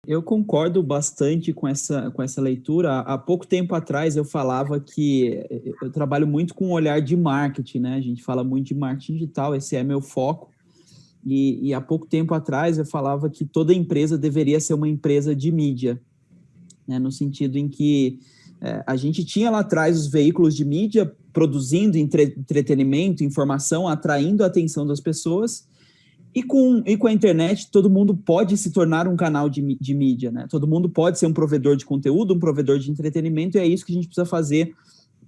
Eu concordo bastante com essa leitura. Há pouco tempo atrás eu falava que eu trabalho muito com o olhar de marketing, né? A gente fala muito de marketing digital, esse é meu foco. E há pouco tempo atrás eu falava que toda empresa deveria ser uma empresa de mídia, né? No sentido em que a gente tinha lá atrás os veículos de mídia produzindo entretenimento, informação, atraindo a atenção das pessoas, e com a internet, todo mundo pode se tornar um canal de mídia, né? Todo mundo pode ser um provedor de conteúdo, um provedor de entretenimento, e é isso que a gente precisa fazer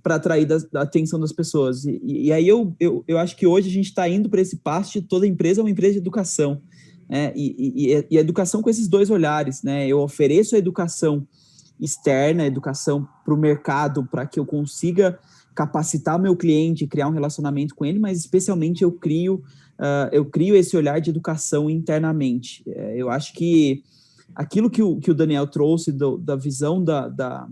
para atrair a atenção das pessoas. E aí eu acho que hoje a gente está indo para esse passo de toda empresa é uma empresa de educação, né? E a educação com esses dois olhares, né? Eu ofereço a educação externa, a educação para o mercado, para que eu consiga capacitar o meu cliente, criar um relacionamento com ele, mas especialmente eu crio esse olhar de educação internamente. Eu acho que aquilo que o Daniel trouxe da visão da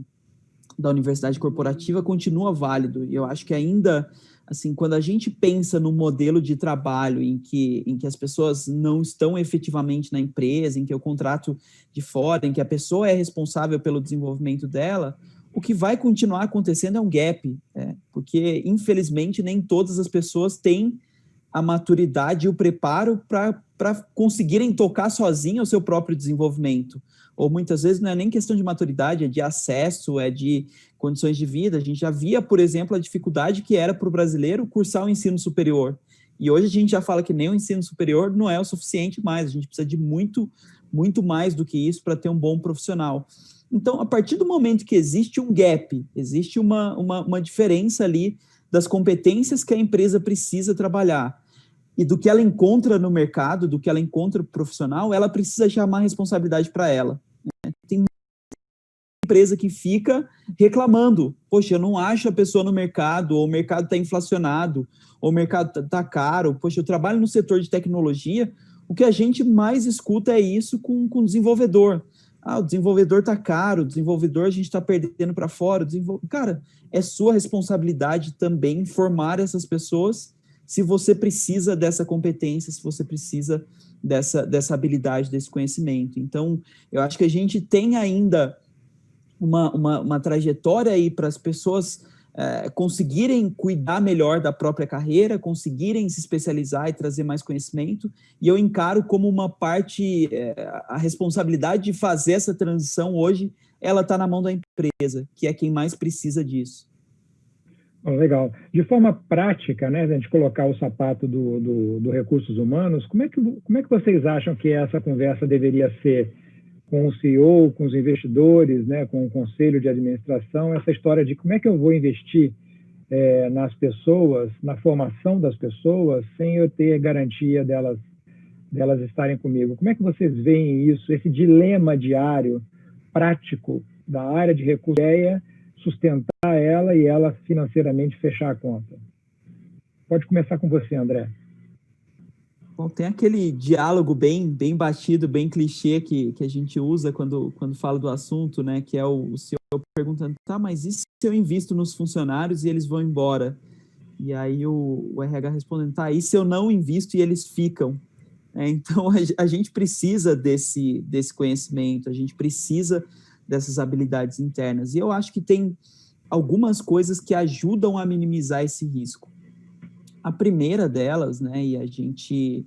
universidade corporativa continua válido. E eu acho que ainda, assim, quando a gente pensa no modelo de trabalho em que as pessoas não estão efetivamente na empresa, em que o contrato de fora, em que a pessoa é responsável pelo desenvolvimento dela, o que vai continuar acontecendo é um gap, porque, infelizmente, nem todas as pessoas têm a maturidade e o preparo para conseguirem tocar sozinho o seu próprio desenvolvimento. Ou muitas vezes não é nem questão de maturidade, é de acesso, é de condições de vida. A gente já via, por exemplo, a dificuldade que era para o brasileiro cursar o ensino superior. E hoje a gente já fala que nem o ensino superior não é o suficiente mais, a gente precisa de muito, muito mais do que isso para ter um bom profissional. Então, a partir do momento que existe um gap, existe uma diferença ali das competências que a empresa precisa trabalhar e do que ela encontra no mercado, do que ela encontra profissional, ela precisa chamar responsabilidade para ela. Tem empresa que fica reclamando, poxa, eu não acho a pessoa no mercado, ou o mercado está inflacionado, ou o mercado está caro, poxa, eu trabalho no setor de tecnologia, o que a gente mais escuta é isso com o desenvolvedor. O desenvolvedor está caro, o desenvolvedor a gente está perdendo para fora. Cara, é sua responsabilidade também formar essas pessoas se você precisa dessa competência, se você precisa dessa habilidade, desse conhecimento. Então, eu acho que a gente tem ainda uma trajetória aí para as pessoas conseguirem cuidar melhor da própria carreira, conseguirem se especializar e trazer mais conhecimento, e eu encaro como uma parte, a responsabilidade de fazer essa transição hoje, ela está na mão da empresa, que é quem mais precisa disso. Oh, legal. De forma prática, né, a gente colocar o sapato do recursos humanos, como é que vocês acham que essa conversa deveria ser com o CEO, com os investidores, né, com o conselho de administração, essa história de como é que eu vou investir nas pessoas, na formação das pessoas, sem eu ter garantia delas estarem comigo? Como é que vocês veem isso, esse dilema diário, prático, da área de recursos, sustentar ela e ela financeiramente fechar a conta? Pode começar com você, André. Bom, tem aquele diálogo bem batido, bem clichê que a gente usa quando fala do assunto, né? Que é o CEO perguntando, tá, mas e se eu invisto nos funcionários e eles vão embora? E aí o RH respondendo, tá, e se eu não invisto e eles ficam? Então, a gente precisa desse conhecimento, a gente precisa dessas habilidades internas. E eu acho que tem algumas coisas que ajudam a minimizar esse risco. A primeira delas, né, e a gente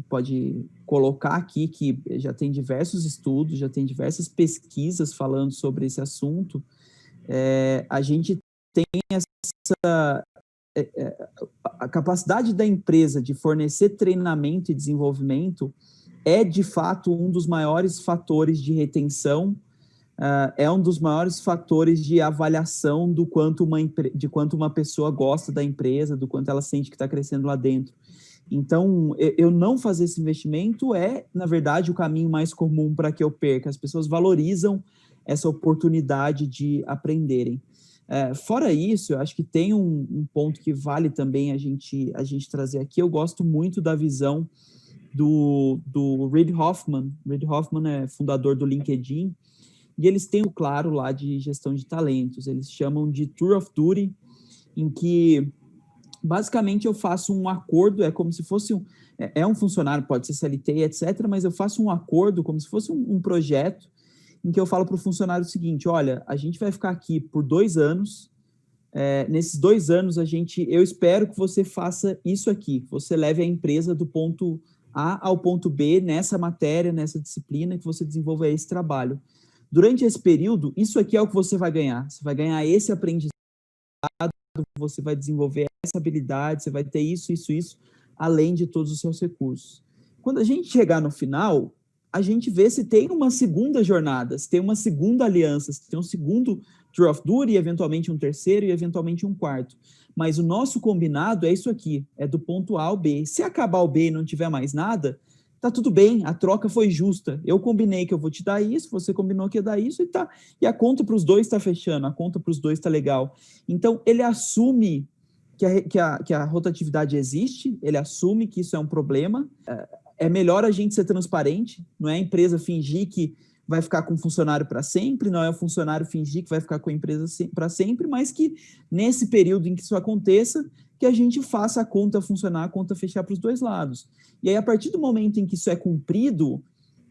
pode colocar aqui que já tem diversos estudos, já tem diversas pesquisas falando sobre esse assunto, a gente tem a capacidade da empresa de fornecer treinamento e desenvolvimento é, de fato, um dos maiores fatores de retenção, é um dos maiores fatores de avaliação de quanto uma pessoa gosta da empresa, do quanto ela sente que está crescendo lá dentro. Então, eu não fazer esse investimento na verdade, o caminho mais comum para que eu perca. As pessoas valorizam essa oportunidade de aprenderem. Fora isso, eu acho que tem um ponto que vale também a gente trazer aqui. Eu gosto muito da visão do Reid Hoffman. Reid Hoffman é fundador do LinkedIn, e eles têm o claro lá de gestão de talentos. Eles chamam de Tour of Duty, em que basicamente eu faço um acordo, é como se fosse um funcionário, pode ser CLT, etc., mas eu faço um acordo, como se fosse um projeto, em que eu falo para o funcionário o seguinte: olha, a gente vai ficar aqui por 2 anos, nesses 2 anos eu espero que você faça isso aqui, que você leve a empresa do ponto A ao ponto B nessa matéria, nessa disciplina, que você desenvolva esse trabalho. Durante esse período, isso aqui é o que você vai ganhar. Você vai ganhar esse aprendizado, você vai desenvolver essa habilidade, você vai ter isso, além de todos os seus recursos. Quando a gente chegar no final, a gente vê se tem uma segunda jornada, se tem uma segunda aliança, se tem um segundo Tour of Duty, eventualmente um terceiro e eventualmente um quarto. Mas o nosso combinado é isso aqui, é do ponto A ao B. Se acabar o B e não tiver mais nada, tá tudo bem, a troca foi justa. Eu combinei que eu vou te dar isso, você combinou que ia dar isso, e a conta para os dois está fechando, a conta para os dois está legal. Então, ele assume que a rotatividade existe, ele assume que isso é um problema. É melhor a gente ser transparente, não é a empresa fingir que vai ficar com o funcionário para sempre, não é o funcionário fingir que vai ficar com a empresa para sempre, mas que nesse período em que isso aconteça, que a gente faça a conta funcionar, a conta fechar para os dois lados. E aí, a partir do momento em que isso é cumprido,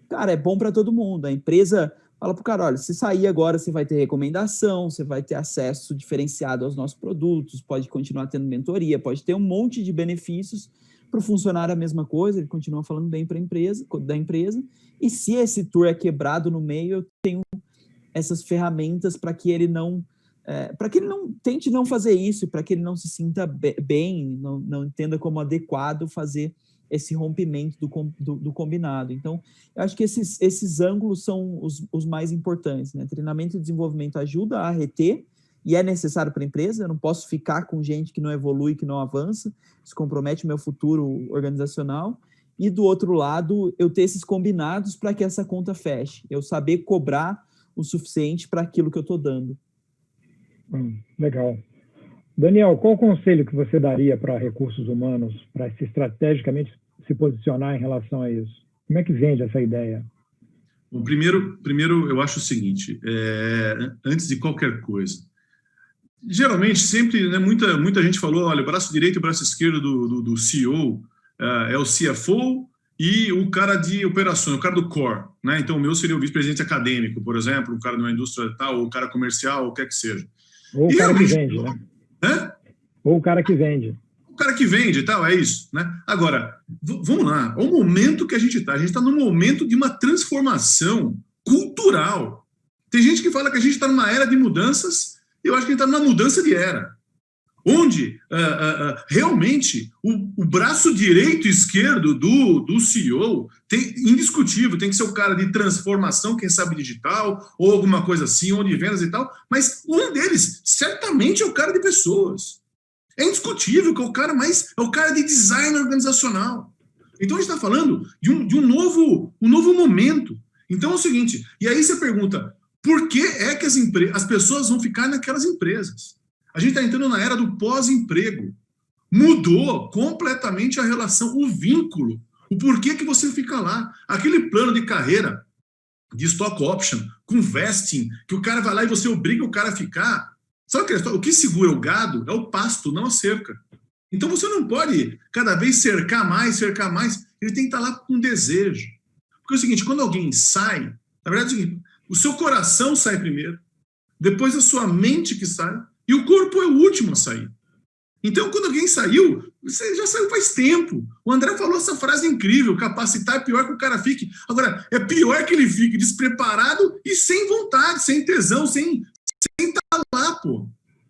cara, é bom para todo mundo. A empresa fala para o cara: olha, se sair agora, você vai ter recomendação, você vai ter acesso diferenciado aos nossos produtos, pode continuar tendo mentoria, pode ter um monte de benefícios. Para o funcionário, a mesma coisa, ele continua falando bem da empresa. E se esse tour é quebrado no meio, eu tenho essas ferramentas para que ele não tente não fazer isso, para que ele não se sinta bem, não entenda como adequado fazer esse rompimento do combinado. Então, eu acho que esses ângulos são os mais importantes, né? Treinamento e desenvolvimento ajuda a reter, e é necessário para a empresa. Eu não posso ficar com gente que não evolui, que não avança, isso compromete o meu futuro organizacional. E, do outro lado, eu ter esses combinados para que essa conta feche, eu saber cobrar o suficiente para aquilo que eu estou dando. Legal. Daniel, qual o conselho que você daria para recursos humanos para estrategicamente se posicionar em relação a isso? Como é que vende essa ideia? Bom, primeiro eu acho o seguinte, antes de qualquer coisa, geralmente sempre, né, muita gente falou: olha, o braço direito e o braço esquerdo do CEO é o CFO e o cara de operações, o cara do core, né? Então o meu seria o vice-presidente acadêmico, por exemplo, o cara de uma indústria tal, ou o cara comercial, ou o que é que seja. Ou o cara que vende, né? Ou o cara que vende. O cara que vende e tal, é isso, né? Agora, vamos lá, o momento que a gente está num momento de uma transformação cultural. Tem gente que fala que a gente está numa era de mudanças, e eu acho que a gente está numa mudança de era, onde realmente o braço direito e esquerdo do CEO indiscutível, tem que ser o cara de transformação, quem sabe digital, ou alguma coisa assim, ou de vendas e tal, mas um deles certamente é o cara de pessoas. É indiscutível que é o cara de design organizacional. Então a gente está falando de um novo momento. Então é o seguinte, e aí você pergunta: por que é que as pessoas vão ficar naquelas empresas? A gente está entrando na era do pós-emprego. Mudou completamente a relação, o vínculo, o porquê que você fica lá. Aquele plano de carreira, de stock option, com vesting, que o cara vai lá e você obriga o cara a ficar. Sabe o que segura o gado é o pasto, não a cerca. Então você não pode cada vez cercar mais. Ele tem que estar lá com desejo. Porque é o seguinte, quando alguém sai, na verdade é o seguinte, o seu coração sai primeiro, depois a sua mente que sai, e o corpo é o último a sair. Então, quando alguém saiu, você já saiu faz tempo. O André falou essa frase incrível: capacitar é pior que o cara fique. Agora, é pior que ele fique despreparado e sem vontade, sem tesão, sem estar lá, pô.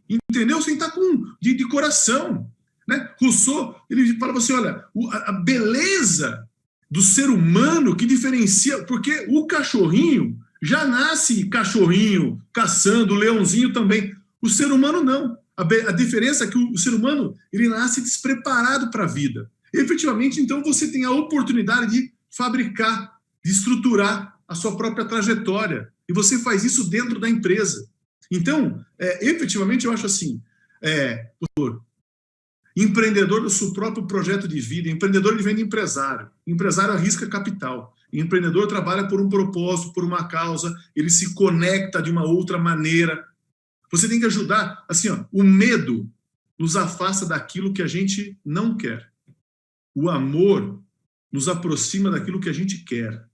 Entendeu? Sem estar de coração. Né? Rousseau, ele falava assim: olha, a beleza do ser humano que diferencia, porque o cachorrinho já nasce cachorrinho, caçando, o leãozinho também. O ser humano não. A diferença é que o ser humano, ele nasce despreparado para a vida. E, efetivamente, então, você tem a oportunidade de fabricar, de estruturar a sua própria trajetória. E você faz isso dentro da empresa. Então, efetivamente, eu acho assim, empreendedor do seu próprio projeto de vida, empreendedor ele vem de empresário arrisca capital, empreendedor trabalha por um propósito, por uma causa, ele se conecta de uma outra maneira. Você tem que ajudar, assim, ó, o medo nos afasta daquilo que a gente não quer. O amor nos aproxima daquilo que a gente quer.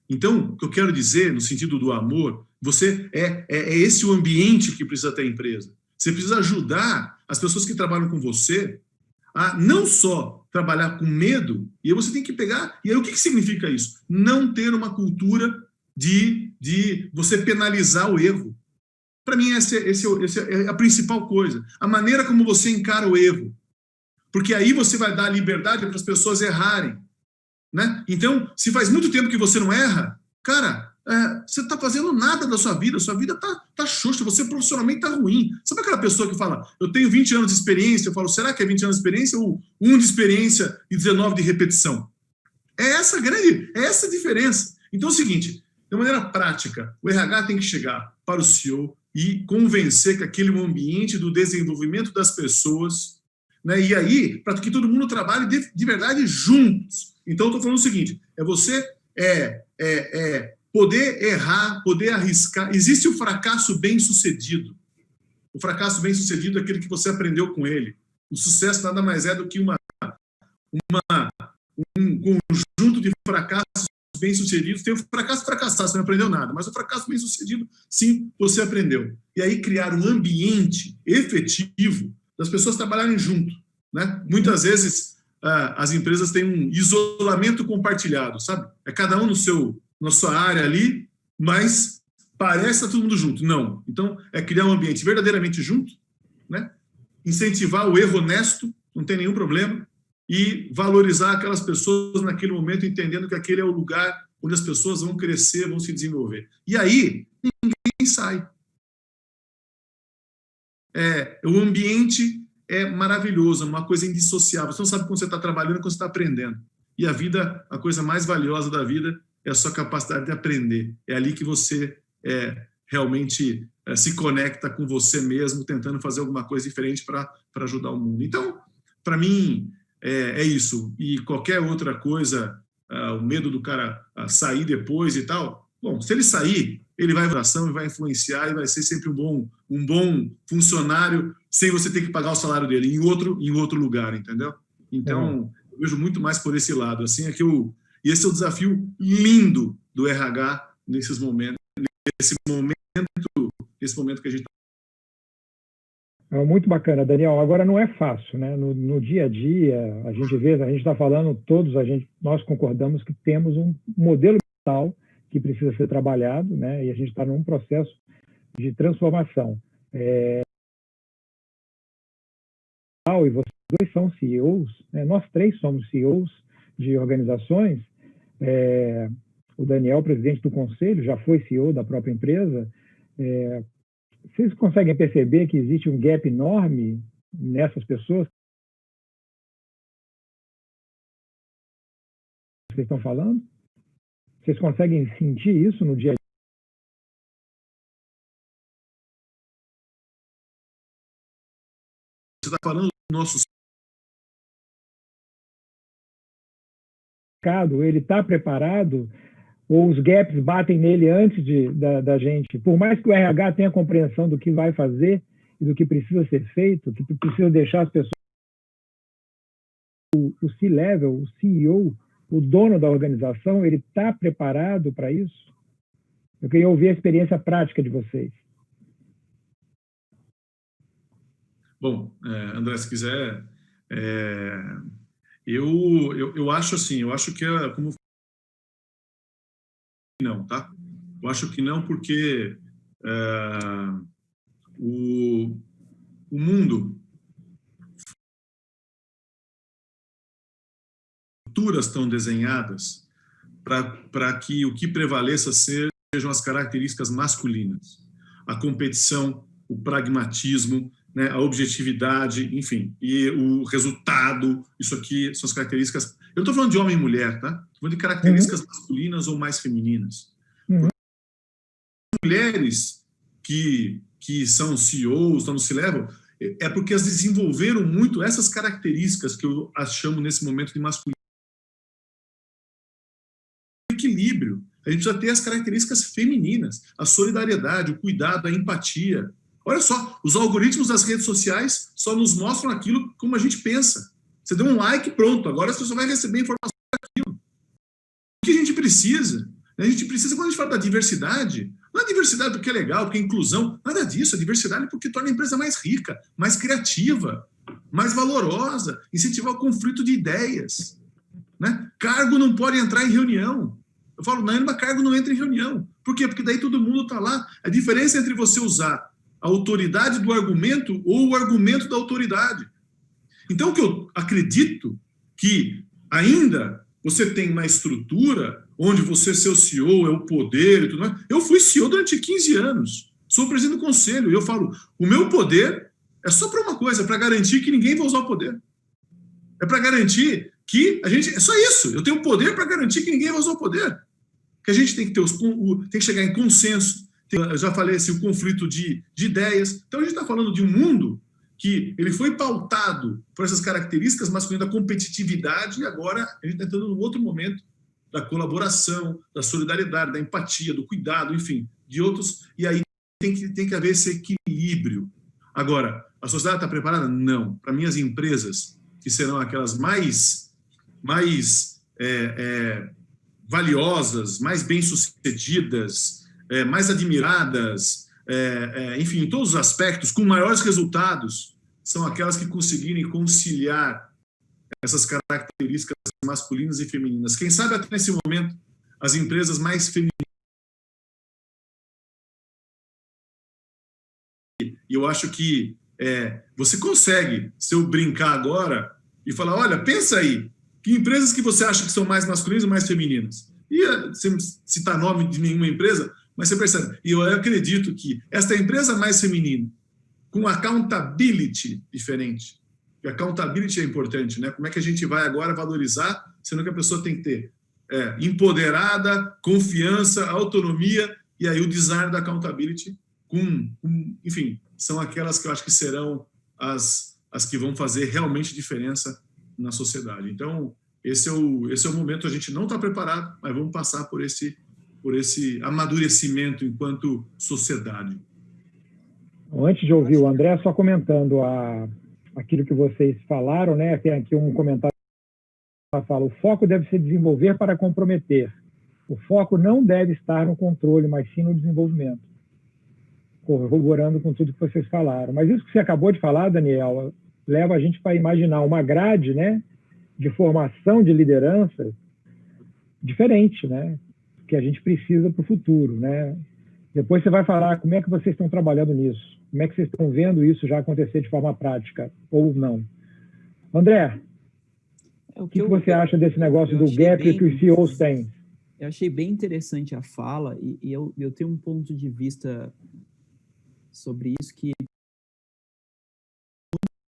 Então, o que eu quero dizer, no sentido do amor, você é esse o ambiente que precisa ter a empresa. Você precisa ajudar as pessoas que trabalham com você a não só trabalhar com medo, e aí você tem que pegar... E aí o que significa isso? Não ter uma cultura de você penalizar o erro. Para mim, essa é a principal coisa. A maneira como você encara o erro. Porque aí você vai dar liberdade para as pessoas errarem. Né? Então, se faz muito tempo que você não erra, cara, você está fazendo nada da sua vida tá xoxa, você profissionalmente está ruim. Sabe aquela pessoa que fala, eu tenho 20 anos de experiência, eu falo, será que é 20 anos de experiência ou 1 de experiência e 19 de repetição? É essa a diferença. Então é o seguinte, de maneira prática, o RH tem que chegar para o CEO e convencer que aquele é um ambiente do desenvolvimento das pessoas, né? E aí, para que todo mundo trabalhe de verdade juntos. Então, eu estou falando o seguinte, você poder errar, poder arriscar. Existe o fracasso bem-sucedido. O fracasso bem-sucedido é aquele que você aprendeu com ele. O sucesso nada mais é do que um conjunto de fracassos bem-sucedidos. Tem o fracasso fracassado, você não aprendeu nada, mas o fracasso bem-sucedido, sim, você aprendeu. E aí criar um ambiente efetivo das pessoas trabalharem junto. Né? Muitas vezes as empresas têm um isolamento compartilhado, sabe? É cada um na sua área ali, mas parece que está todo mundo junto. Não. Então, é criar um ambiente verdadeiramente junto, né? Incentivar o erro honesto, não tem nenhum problema, e valorizar aquelas pessoas naquele momento, entendendo que aquele é o lugar onde as pessoas vão crescer, vão se desenvolver. E aí, ninguém sai. O ambiente é maravilhoso, uma coisa indissociável. Você não sabe quando você está trabalhando, quando você está aprendendo. E a vida, a coisa mais valiosa da vida é a sua capacidade de aprender. É ali que você realmente se conecta com você mesmo, tentando fazer alguma coisa diferente para ajudar o mundo. Então, para mim, é isso. E qualquer outra coisa, o medo do cara sair depois e tal, bom, se ele sair, ele vai em ação e vai influenciar e vai ser sempre um bom funcionário sem você ter que pagar o salário dele em outro lugar, entendeu? Então, eu vejo muito mais por esse lado. Assim, e esse é o desafio lindo do RH nesse momento que a gente está. Muito bacana, Daniel. Agora, não é fácil, né? No dia a dia, a gente está falando, nós concordamos que temos um modelo mental que precisa ser trabalhado, né? E a gente está num processo de transformação. E vocês dois são CEOs, né? Nós três somos CEOs de organizações. O Daniel, presidente do conselho, já foi CEO da própria empresa. Vocês conseguem perceber que existe um gap enorme nessas pessoas que vocês estão falando? Vocês conseguem sentir isso no dia a dia? Você está falando do nosso mercado, ele está preparado ou os gaps batem nele antes da gente? Por mais que o RH tenha compreensão do que vai fazer e do que precisa ser feito, que precisa deixar as pessoas... O C-level, o CEO, o dono da organização, ele está preparado para isso? Eu queria ouvir a experiência prática de vocês. Bom, André, se quiser, eu acho assim, eu acho que como não, tá? Eu acho que não, porque o mundo, culturas estão desenhadas para que o que prevaleça sejam as características masculinas, a competição, o pragmatismo, né, a objetividade, enfim, e o resultado. Isso aqui são as características. Eu não estou falando de homem e mulher, tá? Estou falando de características masculinas ou mais femininas. Mulheres que são CEOs, estão no C-level, é porque elas desenvolveram muito essas características que eu as chamo nesse momento de masculino. Equilíbrio. A gente precisa ter as características femininas, a solidariedade, o cuidado, a empatia, Olha só, os algoritmos das redes sociais só nos mostram aquilo como a gente pensa. Você deu um like, pronto, agora você só vai receber informação daquilo. O que a gente precisa? A gente precisa, quando a gente fala da diversidade, não é diversidade porque é legal, porque é inclusão, nada disso, é diversidade porque torna a empresa mais rica, mais criativa, mais valorosa, incentivar o conflito de ideias. Né? Cargo não pode entrar em reunião. Eu falo, não, cargo não entra em reunião. Por quê? Porque daí todo mundo está lá. A diferença entre você usar a autoridade do argumento ou o argumento da autoridade. Então, o que eu acredito que ainda você tem uma estrutura onde você, seu CEO, é o poder e tudo mais. Eu fui CEO durante 15 anos, sou presidente do conselho, e eu falo, o meu poder é só para uma coisa, é para garantir que ninguém vai usar o poder. É para garantir que a gente... É só isso, eu tenho o poder para garantir que ninguém vai usar o poder. Que a gente tem que ter tem que chegar em consenso. Eu já falei assim, o conflito de ideias. Então, a gente está falando de um mundo que ele foi pautado por essas características masculinas da competitividade e agora a gente está entrando num outro momento da colaboração, da solidariedade, da empatia, do cuidado, enfim, de outros. E aí tem que haver esse equilíbrio. Agora, a sociedade está preparada? Não. Para mim, as empresas, que serão aquelas mais valiosas, mais bem-sucedidas, mais admiradas, enfim, em todos os aspectos, com maiores resultados, são aquelas que conseguirem conciliar essas características masculinas e femininas. Quem sabe até nesse momento, as empresas mais femininas. E eu acho que você consegue, se eu brincar agora e falar, olha, pensa aí, que empresas que você acha que são mais masculinas ou mais femininas? E sem citar nome de nenhuma empresa, mas você percebe. E eu acredito que esta empresa mais feminina, com accountability diferente, e accountability é importante, né? Como é que a gente vai agora valorizar, sendo que a pessoa tem que ter empoderada, confiança, autonomia, e aí o design da accountability, enfim, são aquelas que eu acho que serão as que vão fazer realmente diferença na sociedade. Então, esse é o momento, a gente não está preparado, mas vamos passar por esse amadurecimento enquanto sociedade. Antes de ouvir o André, só comentando aquilo que vocês falaram, né? Tem aqui um comentário que fala, o foco deve ser desenvolver para comprometer. O foco não deve estar no controle, mas sim no desenvolvimento. Corroborando com tudo que vocês falaram. Mas isso que você acabou de falar, Daniel, leva a gente para imaginar uma grade, né, de formação de liderança diferente, né, que a gente precisa para o futuro, né. Depois você vai falar como é que vocês estão trabalhando nisso, como é que vocês estão vendo isso já acontecer de forma prática, ou não. André, o que você acha desse negócio do gap que os CEOs têm? Eu achei bem interessante a fala, e eu tenho um ponto de vista sobre isso que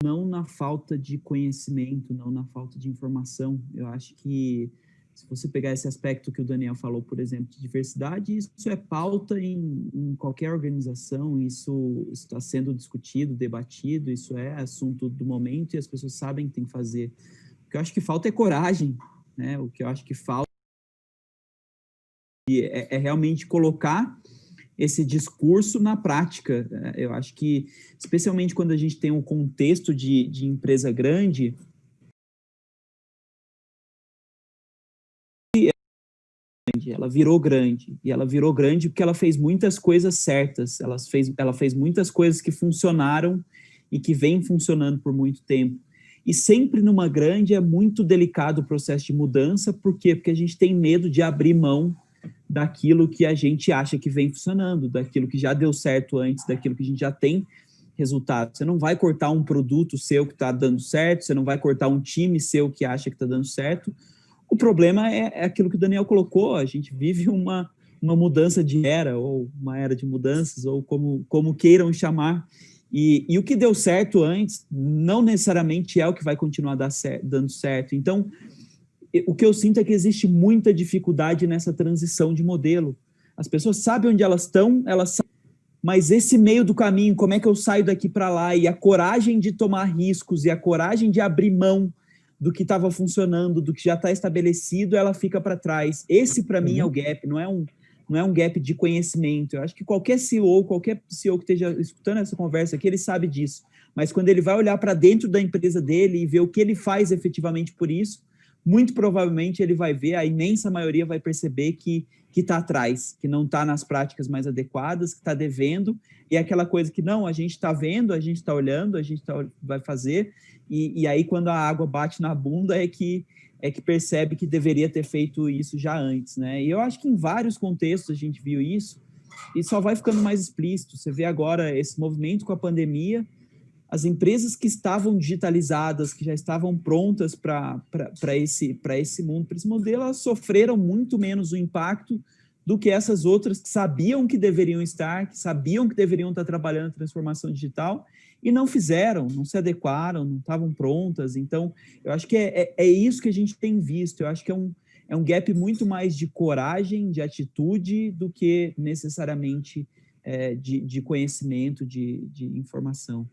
não na falta de conhecimento, não na falta de informação. Eu acho que se você pegar esse aspecto que o Daniel falou, por exemplo, de diversidade, isso é pauta em qualquer organização, isso está sendo discutido, debatido, isso é assunto do momento e as pessoas sabem que tem que fazer. O que eu acho que falta é coragem, né? O que eu acho que falta é realmente colocar esse discurso na prática. Eu acho que, especialmente quando a gente tem um contexto de empresa grande, ela virou grande, e ela virou grande porque ela fez muitas coisas certas, ela fez muitas coisas que funcionaram e que vêm funcionando por muito tempo. E sempre numa grande é muito delicado o processo de mudança, por quê? Porque a gente tem medo de abrir mão daquilo que a gente acha que vem funcionando, daquilo que já deu certo antes, daquilo que a gente já tem resultado. Você não vai cortar um produto seu que está dando certo, você não vai cortar um time seu que acha que está dando certo. O problema é aquilo que o Daniel colocou, a gente vive uma mudança de era, ou uma era de mudanças, ou como queiram chamar, e o que deu certo antes não necessariamente é o que vai continuar dando certo. Então, o que eu sinto é que existe muita dificuldade nessa transição de modelo. As pessoas sabem onde elas estão, mas esse meio do caminho, como é que eu saio daqui para lá, e a coragem de tomar riscos, e a coragem de abrir mão do que estava funcionando, do que já está estabelecido, ela fica para trás. Esse, para mim, é o gap, não não é um gap de conhecimento. Eu acho que qualquer CEO que esteja escutando essa conversa aqui, ele sabe disso. Mas quando ele vai olhar para dentro da empresa dele e ver o que ele faz efetivamente por isso, muito provavelmente ele vai ver, a imensa maioria vai perceber que está atrás, que não está nas práticas mais adequadas, que está devendo, e é aquela coisa que não, a gente está vendo, a gente está olhando, vai fazer, e aí quando a água bate na bunda é que percebe que deveria ter feito isso já antes, né? E eu acho que em vários contextos a gente viu isso, e só vai ficando mais explícito. Você vê agora esse movimento com a pandemia, as empresas que estavam digitalizadas, que já estavam prontas para esse mundo, para esse modelo, elas sofreram muito menos o impacto do que essas outras que sabiam que deveriam estar, que sabiam que deveriam estar trabalhando em transformação digital e não fizeram, não se adequaram, não estavam prontas. Então, eu acho que é isso que a gente tem visto. Eu acho que é um gap muito mais de coragem, de atitude, do que necessariamente de conhecimento, de informação.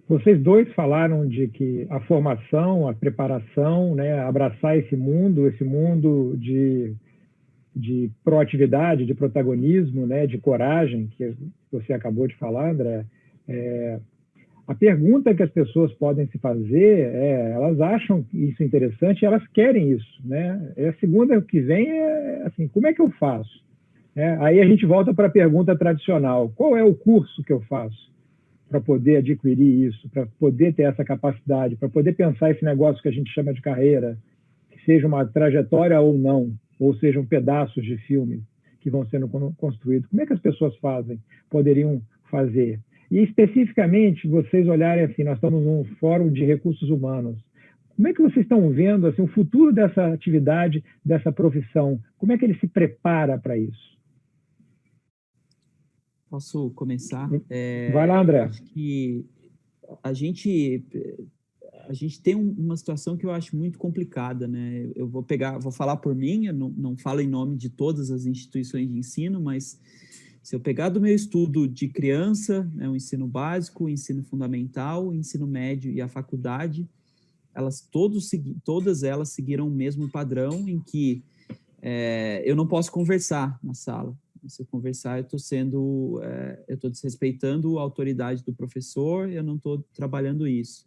Vocês dois falaram de que a formação, a preparação, né, abraçar esse mundo de proatividade, de protagonismo, né, de coragem, que você acabou de falar, André. A pergunta que as pessoas podem se fazer elas acham isso interessante e elas querem isso, né? A segunda que vem assim, como é que eu faço? Aí a gente volta para a pergunta tradicional, qual é o curso que eu faço para poder adquirir isso, para poder ter essa capacidade, para poder pensar esse negócio que a gente chama de carreira, que seja uma trajetória ou não, ou sejam pedaços de filme que vão sendo construídos. Como é que as pessoas poderiam fazer? E, especificamente, vocês olharem assim, nós estamos num fórum de recursos humanos. Como é que vocês estão vendo assim, o futuro dessa atividade, dessa profissão? Como é que ele se prepara para isso? Posso começar? Vai lá, André. Eu acho que a gente tem uma situação que eu acho muito complicada, né? Eu vou falar por mim, eu não falo em nome de todas as instituições de ensino, mas se eu pegar do meu estudo de criança, né, o ensino básico, o ensino fundamental, o ensino médio e a faculdade, todas elas seguiram o mesmo padrão em que eu não posso conversar na sala. Se eu conversar, eu estou desrespeitando a autoridade do professor, eu não estou trabalhando isso.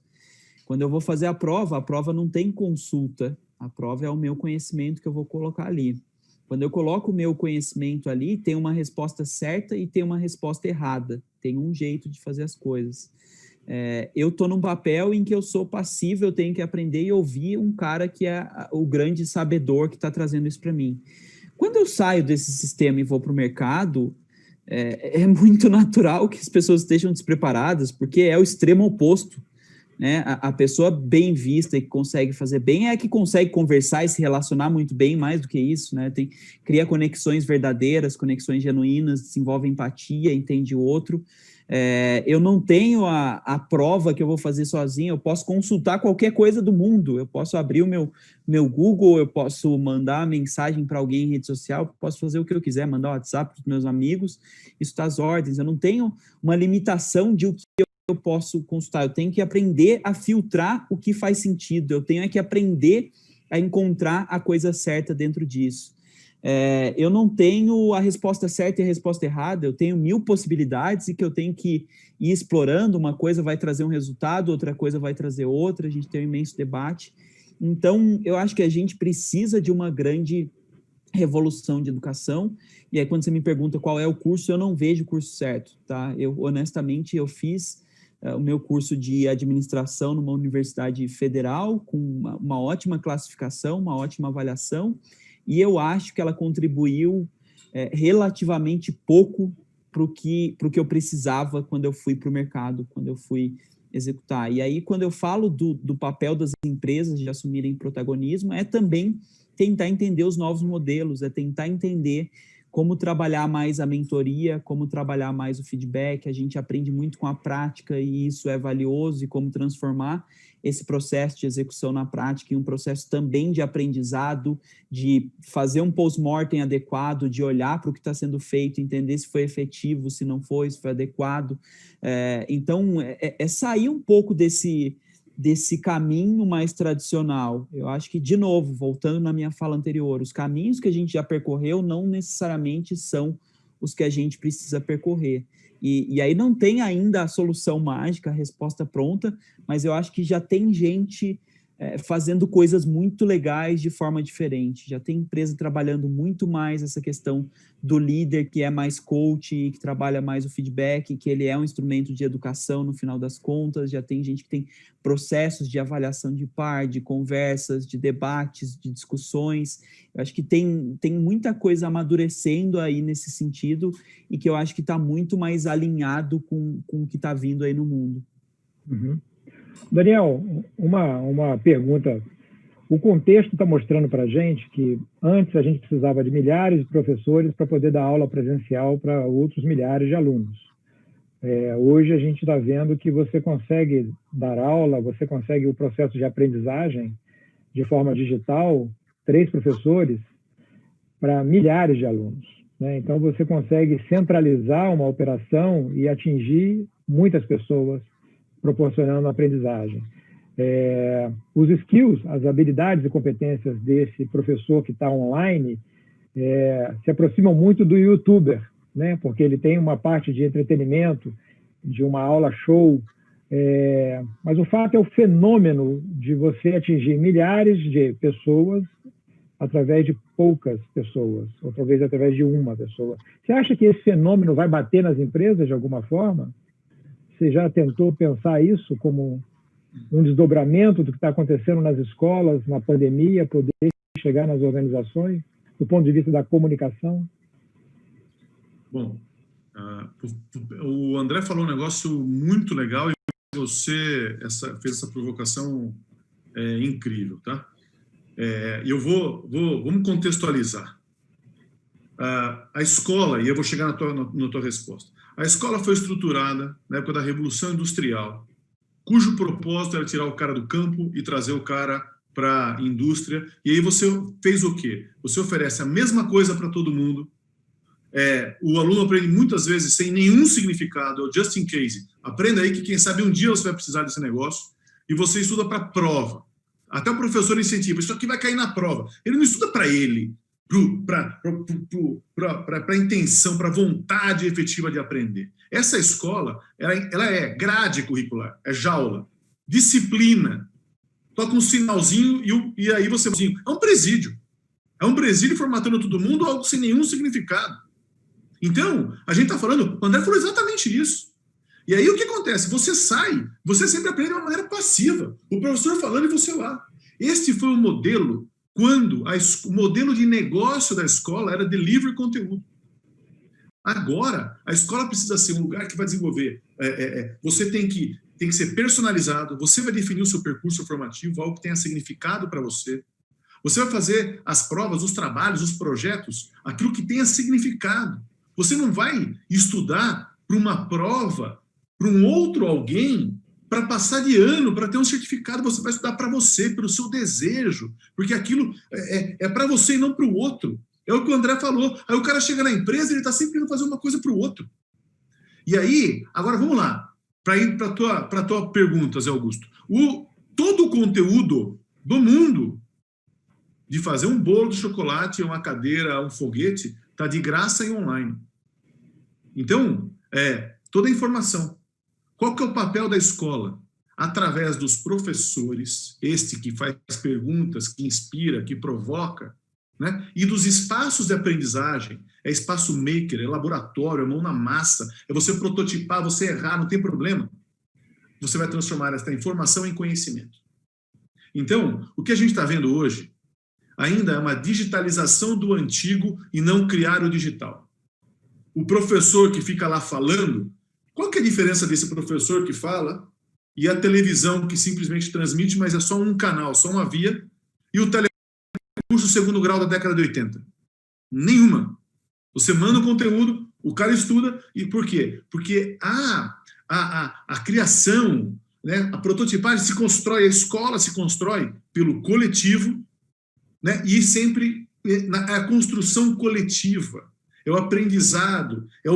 Quando eu vou fazer a prova não tem consulta, a prova é o meu conhecimento que eu vou colocar ali. Quando eu coloco o meu conhecimento ali, tem uma resposta certa e tem uma resposta errada, tem um jeito de fazer as coisas. Eu estou num papel em que eu sou passivo, eu tenho que aprender e ouvir um cara que é o grande sabedor que está trazendo isso para mim. Quando eu saio desse sistema e vou para o mercado, é muito natural que as pessoas estejam despreparadas, porque é o extremo oposto, né? A pessoa bem vista e que consegue fazer bem é a que consegue conversar e se relacionar muito bem, mais do que isso, né? Cria conexões verdadeiras, conexões genuínas, desenvolve empatia, entende o outro. Eu não tenho a prova que eu vou fazer sozinho, eu posso consultar qualquer coisa do mundo, eu posso abrir o meu Google, eu posso mandar mensagem para alguém em rede social, posso fazer o que eu quiser, mandar WhatsApp para os meus amigos, isso está às ordens, eu não tenho uma limitação de o que eu posso consultar, eu tenho que aprender a filtrar o que faz sentido, eu tenho que aprender a encontrar a coisa certa dentro disso. Eu não tenho a resposta certa e a resposta errada, eu tenho 1000 possibilidades e que eu tenho que ir explorando, uma coisa vai trazer um resultado, outra coisa vai trazer outra, a gente tem um imenso debate. Então, eu acho que a gente precisa de uma grande revolução de educação, e aí quando você me pergunta qual é o curso, eu não vejo o curso certo, tá? Honestamente, eu fiz o meu curso de administração numa universidade federal, com uma ótima classificação, uma ótima avaliação, e eu acho que ela contribuiu relativamente pouco para o que eu precisava quando eu fui para o mercado, quando eu fui executar. E aí, quando eu falo do papel das empresas de assumirem protagonismo, é também tentar entender os novos modelos, é tentar entender como trabalhar mais a mentoria, como trabalhar mais o feedback. A gente aprende muito com a prática e isso é valioso, e como transformar esse processo de execução na prática em um processo também de aprendizado, de fazer um post-mortem adequado, de olhar para o que está sendo feito, entender se foi efetivo, se não foi, se foi adequado. Então, sair um pouco desse desse caminho mais tradicional. Eu acho que, de novo, voltando na minha fala anterior, os caminhos que a gente já percorreu não necessariamente são os que a gente precisa percorrer. E aí não tem ainda a solução mágica, a resposta pronta, mas eu acho que já tem gente fazendo coisas muito legais de forma diferente. Já tem empresa trabalhando muito mais essa questão do líder que é mais coach, que trabalha mais o feedback, que ele é um instrumento de educação no final das contas. Já tem gente que tem processos de avaliação de par, de conversas, de debates, de discussões. Eu acho que tem muita coisa amadurecendo aí nesse sentido e que eu acho que está muito mais alinhado com o que está vindo aí no mundo. Uhum. Daniel, uma pergunta. O contexto está mostrando para a gente que antes a gente precisava de milhares de professores para poder dar aula presencial para outros milhares de alunos. Hoje a gente está vendo que você consegue dar aula, você consegue o processo de aprendizagem de forma digital, 3 professores para milhares de alunos, né? Então você consegue centralizar uma operação e atingir muitas pessoas, proporcionando aprendizagem. Os skills, as habilidades e competências desse professor que está online se aproximam muito do youtuber, né? Porque ele tem uma parte de entretenimento, de uma aula show, mas o fato é o fenômeno de você atingir milhares de pessoas através de poucas pessoas, ou talvez através de uma pessoa. Você acha que esse fenômeno vai bater nas empresas de alguma forma? Você já tentou pensar isso como um desdobramento do que está acontecendo nas escolas, na pandemia, poder chegar nas organizações, do ponto de vista da comunicação? Bom, o André falou um negócio muito legal e você fez essa provocação incrível, tá? Vamos contextualizar. A escola, e eu vou chegar na tua resposta, a escola foi estruturada na época da Revolução Industrial, cujo propósito era tirar o cara do campo e trazer o cara para a indústria. E aí você fez o quê? Você oferece a mesma coisa para todo mundo. O aluno aprende muitas vezes sem nenhum significado, é o just in case. Aprenda aí que quem sabe um dia você vai precisar desse negócio. E você estuda para a prova. Até o professor incentiva, isso aqui vai cair na prova. Ele não estuda para ele, para a intenção, para a vontade efetiva de aprender. Essa escola, ela é grade curricular, é jaula, disciplina, toca um sinalzinho e aí você... É um presídio. É um presídio formatando todo mundo, algo sem nenhum significado. Então, a gente está falando... O André falou exatamente isso. E aí o que acontece? Você sempre aprende de uma maneira passiva. O professor falando e você lá. Este foi o modelo quando o modelo de negócio da escola era delivery conteúdo. Agora, a escola precisa ser um lugar que vai desenvolver. Você tem que ser personalizado, você vai definir o seu percurso formativo, algo que tenha significado para você. Você vai fazer as provas, os trabalhos, os projetos, aquilo que tenha significado. Você não vai estudar para uma prova, para um outro alguém, para passar de ano, para ter um certificado. Você vai estudar para você, pelo seu desejo, porque aquilo é para você e não para o outro. É o que o André falou. Aí o cara chega na empresa e ele está sempre querendo fazer uma coisa para o outro. E aí, agora vamos lá, para ir para a tua pergunta, Zé Augusto. Todo o conteúdo do mundo de fazer um bolo de chocolate, uma cadeira, um foguete, está de graça e online. Então, toda a informação. Qual que é o papel da escola? Através dos professores, este que faz perguntas, que inspira, que provoca, né? E dos espaços de aprendizagem, é espaço maker, é laboratório, é mão na massa, é você prototipar, você errar, não tem problema. Você vai transformar essa informação em conhecimento. Então, o que a gente está vendo hoje ainda é uma digitalização do antigo e não criar o digital. O professor que fica lá falando, qual que é a diferença desse professor que fala e a televisão que simplesmente transmite, mas é só um canal, só uma via, e o telecurso segundo grau da década de 80? Nenhuma. Você manda o conteúdo, o cara estuda, e por quê? Porque a criação, né, a prototipagem se constrói, a escola se constrói pelo coletivo, né, e sempre a construção coletiva. É o aprendizado, é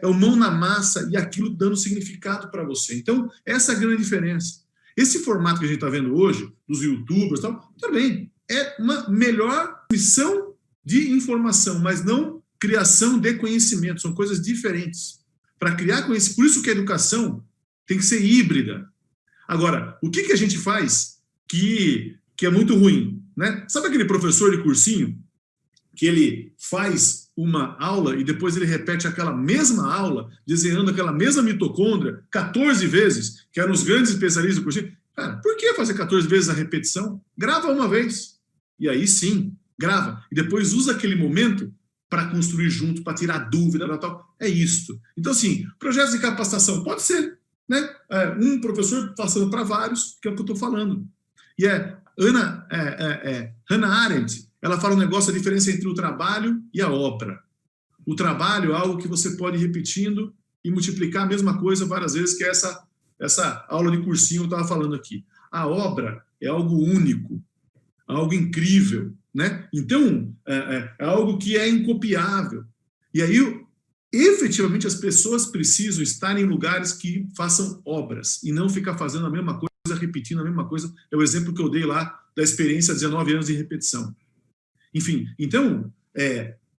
o mão na massa e aquilo dando significado para você. Então, essa é a grande diferença. Esse formato que a gente está vendo hoje, dos youtubers e tal, também é uma melhor missão de informação, mas não criação de conhecimento. São coisas diferentes. Para criar conhecimento, por isso que a educação tem que ser híbrida. Agora, o que a gente faz que é muito ruim, né? Sabe aquele professor de cursinho que ele faz uma aula e depois ele repete aquela mesma aula, desenhando aquela mesma mitocôndria 14 vezes, que eram os grandes especialistas do cursinho? Cara, por que fazer 14 vezes a repetição? Grava uma vez. E aí sim, grava. E depois usa aquele momento para construir junto, para tirar dúvida e tal. É isto. Então, assim, projetos de capacitação, pode ser, né? Um professor passando para vários, que é o que eu estou falando. E Hannah Arendt, ela fala um negócio, a diferença entre o trabalho e a obra. O trabalho é algo que você pode ir repetindo e multiplicar a mesma coisa várias vezes, que é essa aula de cursinho que eu estava falando aqui. A obra é algo único, algo incrível, né? Então, é algo que é incopiável. E aí, efetivamente, as pessoas precisam estar em lugares que façam obras e não ficar fazendo a mesma coisa, repetindo a mesma coisa. É o exemplo que eu dei lá da experiência de 19 anos de repetição. Enfim, então,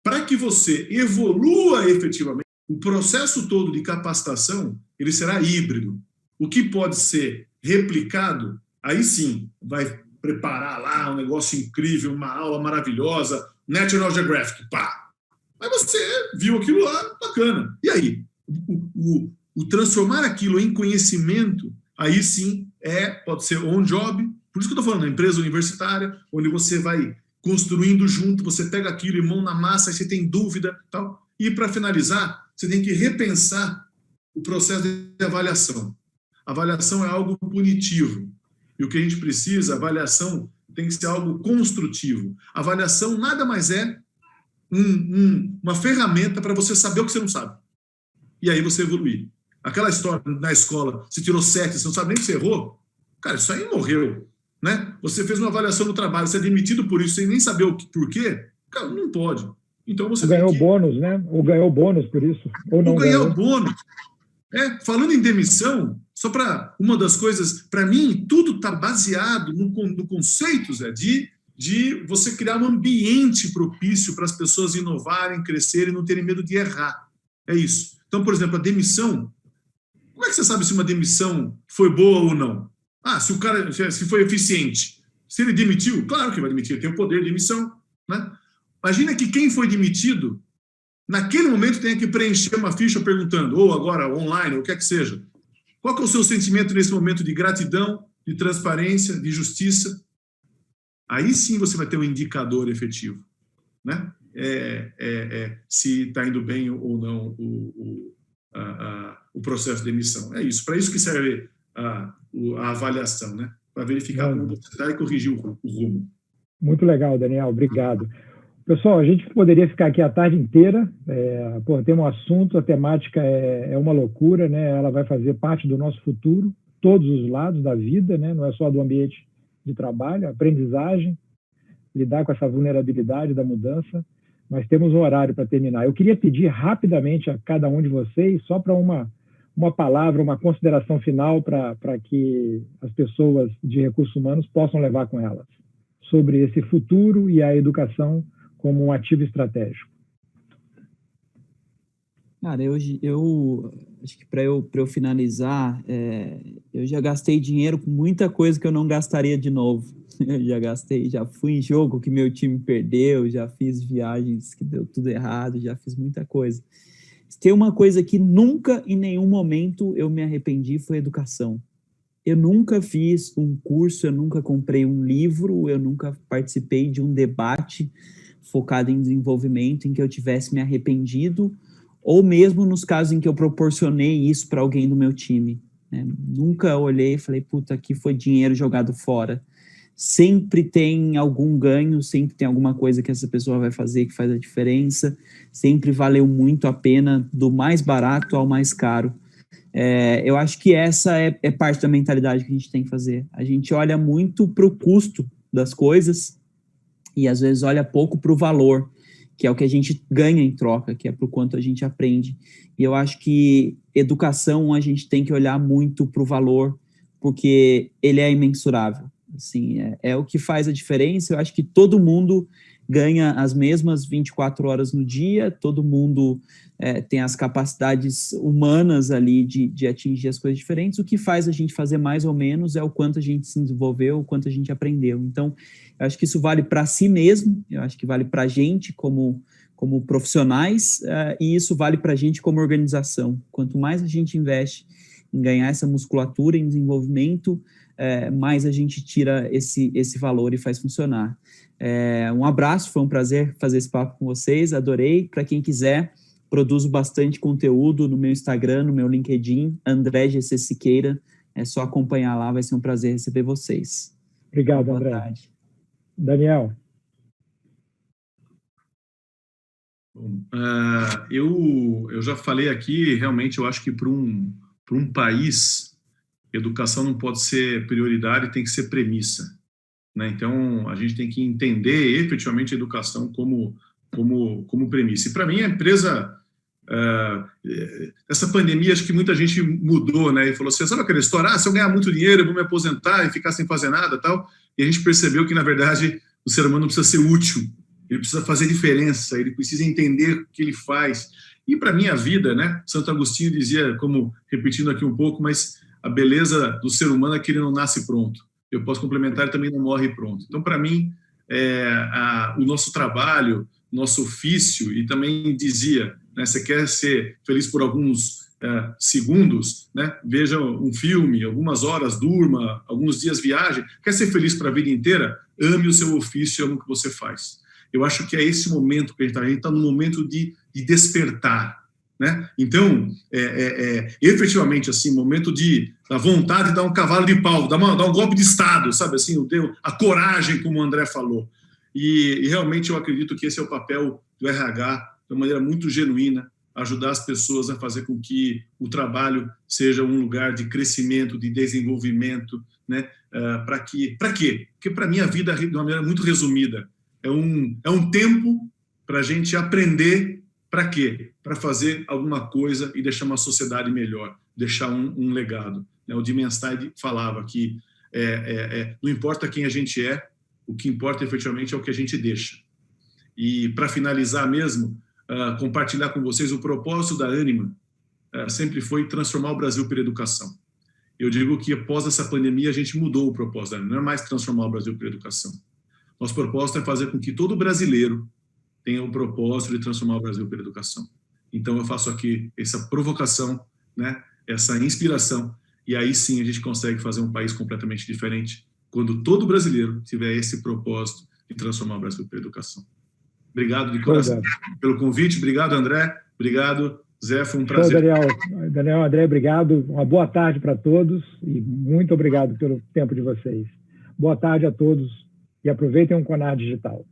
para que você evolua efetivamente, o processo todo de capacitação, ele será híbrido. O que pode ser replicado, aí sim, vai preparar lá um negócio incrível, uma aula maravilhosa, National Geographic, pá! Mas você viu aquilo lá, bacana. E aí? O transformar aquilo em conhecimento, aí sim pode ser on-job, por isso que eu estou falando, na empresa universitária, onde você vai construindo junto, você pega aquilo e mão na massa, aí você tem dúvida tal. E para finalizar, você tem que repensar o processo de avaliação. Avaliação é algo punitivo. E o que a gente precisa, avaliação tem que ser algo construtivo. Avaliação nada mais é uma ferramenta para você saber o que você não sabe. E aí você evoluir. Aquela história na escola, você tirou 7, você não sabe nem que você errou, cara, isso aí morreu. Né? Você fez uma avaliação no trabalho, você é demitido por isso, sem nem saber o porquê, cara, não pode. Então você ganhou bônus, né? Ou ganhou bônus por isso, ou não ganhou bônus. Falando em demissão, só para uma das coisas, para mim, tudo está baseado no conceito, Zé, de você criar um ambiente propício para as pessoas inovarem, crescerem, não terem medo de errar. É isso. Então, por exemplo, a demissão, como é que você sabe se uma demissão foi boa ou não? Se o cara se foi eficiente. Se ele demitiu, claro que vai demitir, ele tem o poder de demissão. Né? Imagina que quem foi demitido, naquele momento tenha que preencher uma ficha perguntando, ou agora online, ou o que é que seja. Qual que é o seu sentimento nesse momento de gratidão, de transparência, de justiça? Aí sim você vai ter um indicador efetivo. Né? Se está indo bem ou não o processo de demissão. É isso. Para isso que serve a avaliação, né? Para verificar como você está e corrigir o rumo. Muito legal, Daniel. Obrigado. Pessoal, a gente poderia ficar aqui a tarde inteira. Tem um assunto, a temática é uma loucura, né? Ela vai fazer parte do nosso futuro, todos os lados da vida, né? Não é só do ambiente de trabalho, aprendizagem, lidar com essa vulnerabilidade da mudança. Nós temos um horário para terminar. Eu queria pedir rapidamente a cada um de vocês, só para uma palavra, uma consideração final para que as pessoas de recursos humanos possam levar com elas sobre esse futuro e a educação como um ativo estratégico. Cara, eu acho que para eu finalizar, eu já gastei dinheiro com muita coisa que eu não gastaria de novo. Eu já fui em jogo que meu time perdeu, já fiz viagens que deu tudo errado, já fiz muita coisa. Tem uma coisa que nunca, em nenhum momento, eu me arrependi, foi educação. Eu nunca fiz um curso, eu nunca comprei um livro, eu nunca participei de um debate focado em desenvolvimento em que eu tivesse me arrependido, ou mesmo nos casos em que eu proporcionei isso para alguém do meu time. Né? Nunca olhei e falei, puta, aqui foi dinheiro jogado fora. Sempre tem algum ganho, sempre tem alguma coisa que essa pessoa vai fazer que faz a diferença, sempre valeu muito a pena, do mais barato ao mais caro. Eu acho que essa é parte da mentalidade que a gente tem que fazer. A gente olha muito para o custo das coisas e às vezes olha pouco para o valor, que é o que a gente ganha em troca, que é para o quanto a gente aprende. E eu acho que educação a gente tem que olhar muito para o valor, porque ele é imensurável. Assim, é o que faz a diferença. Eu acho que todo mundo ganha as mesmas 24 horas no dia, todo mundo tem as capacidades humanas ali de atingir as coisas diferentes. O que faz a gente fazer mais ou menos é o quanto a gente se desenvolveu, o quanto a gente aprendeu. Então, eu acho que isso vale para si mesmo, eu acho que vale para a gente como profissionais, e isso vale para a gente como organização. Quanto mais a gente investe em ganhar essa musculatura, em desenvolvimento, mais a gente tira esse valor e faz funcionar. Um abraço, foi um prazer fazer esse papo com vocês, adorei. Para quem quiser, produzo bastante conteúdo no meu Instagram, no meu LinkedIn, André GC Siqueira, é só acompanhar lá, vai ser um prazer receber vocês. Obrigado, Boa André. tarde. Daniel. Bom, eu já falei aqui, realmente eu acho que para um país, educação não pode ser prioridade, tem que ser premissa, né? Então, a gente tem que entender efetivamente a educação como premissa. E para mim, a empresa, essa pandemia, acho que muita gente mudou, né? E falou assim, sabe aquela história, se eu ganhar muito dinheiro, eu vou me aposentar e ficar sem fazer nada e tal. E a gente percebeu que, na verdade, o ser humano precisa ser útil, ele precisa fazer diferença, ele precisa entender o que ele faz. E para mim, a vida, né? Santo Agostinho dizia, como repetindo aqui um pouco, mas a beleza do ser humano é que ele não nasce pronto. Eu posso complementar, ele também não morre pronto. Então, para mim, o nosso trabalho, nosso ofício, e também dizia, né, você quer ser feliz por alguns segundos, né, veja um filme, algumas horas, durma, alguns dias viaje, quer ser feliz para a vida inteira? Ame o seu ofício, ame o que você faz. Eu acho que é esse momento que a gente está no momento de despertar, né? Então, efetivamente, assim, momento da vontade de dar um cavalo de pau, dar um golpe de Estado, sabe, assim, a coragem, como o André falou. E realmente eu acredito que esse é o papel do RH, de uma maneira muito genuína, ajudar as pessoas a fazer com que o trabalho seja um lugar de crescimento, de desenvolvimento, né? Para quê? Porque para mim a vida, de uma maneira muito resumida, é um tempo para a gente aprender. Para quê? Para fazer alguma coisa e deixar uma sociedade melhor, deixar um legado. O Dimenstein falava que não importa quem a gente é, o que importa efetivamente é o que a gente deixa. E para finalizar mesmo, compartilhar com vocês o propósito da Ânima sempre foi transformar o Brasil pela educação. Eu digo que após essa pandemia a gente mudou o propósito da Ânima, não é mais transformar o Brasil pela educação. Nosso propósito é fazer com que todo brasileiro tenha o propósito de transformar o Brasil pela educação. Então eu faço aqui essa provocação, né, essa inspiração, e aí sim a gente consegue fazer um país completamente diferente quando todo brasileiro tiver esse propósito de transformar o Brasil pela educação. Obrigado de coração pelo convite, obrigado André, obrigado Zé, foi um prazer. Daniel, André, obrigado, uma boa tarde para todos e muito obrigado pelo tempo de vocês. Boa tarde a todos e aproveitem um Conar Digital.